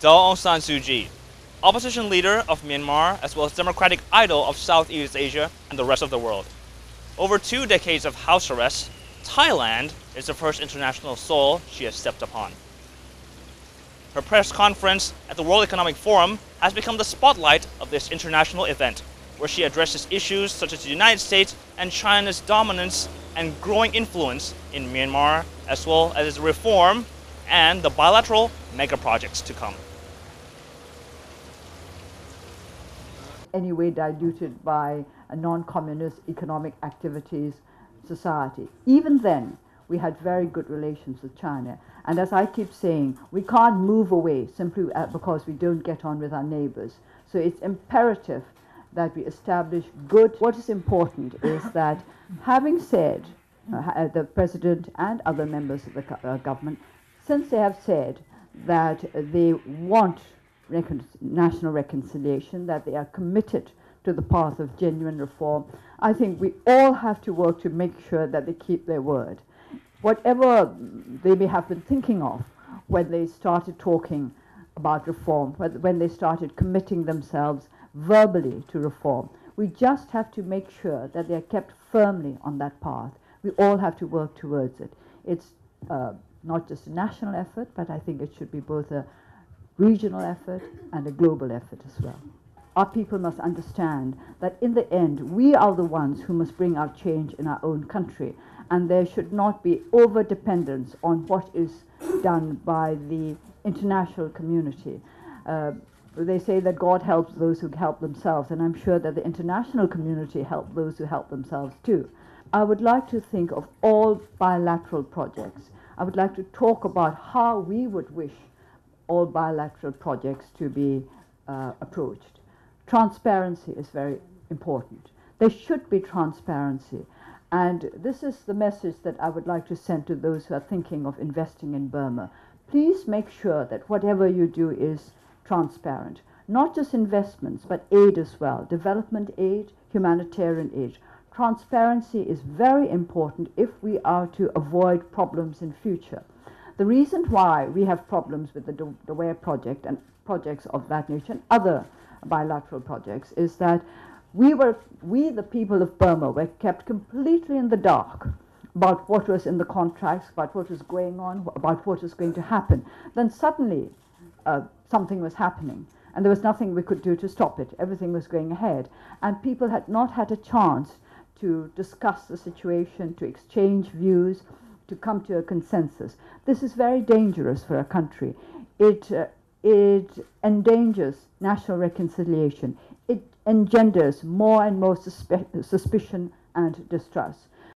Daw Aung San Suu Kyi, opposition leader of Myanmar as well as democratic idol of Southeast Asia and the rest of the world. Over 2 decades of house arrest, Thailand is the first international soil she has stepped upon. Her press conference at the World Economic Forum has become the spotlight of this international event, where she addresses issues such as the United States and China's dominance and growing influence in Myanmar, as well as reform and the bilateral mega projects to come. Anyway diluted by a non-communist economic activities society. Even then, we had very good relations with China. And as I keep saying, we can't move away simply because we don't get on with our neighbors. So it's imperative that we establish good. What is important is that, having said, the President and other members of the government, since they have said that they want national reconciliation, that they are committed to the path of genuine reform, I think we all have to work to make sure that they keep their word. Whatever they may have been thinking of when they started talking about reform, when they started committing themselves verbally to reform, we just have to make sure that they are kept firmly on that path. We all have to work towards it. It's not just a national effort, but I think it should be both a regional effort and a global effort as well. Our people must understand that in the end, we are the ones who must bring out change in our own country, and there should not be over-dependence on what is done by the international community. They say that God helps those who help themselves, and I'm sure that the international community helps those who help themselves too. I would like to think of all bilateral projects. I would like to talk about how we would wish all bilateral projects to be approached. Transparency is very important. There should be transparency. And this is the message that I would like to send to those who are thinking of investing in Burma. Please make sure that whatever you do is transparent. Not just investments, but aid as well. Development aid, humanitarian aid. Transparency is very important if we are to avoid problems in future. The reason why we have problems with the Dawei project and projects of that nature and other bilateral projects is that we, the people of Burma, were kept completely in the dark about what was in the contracts, about what was going on, about what was going to happen. Then suddenly something was happening, and there was nothing we could do to stop it. Everything was going ahead, and people had not had a chance to discuss the situation, to exchange views, to come to a consensus. This is very dangerous for a country. It endangers national reconciliation. It engenders more and more suspicion and distrust.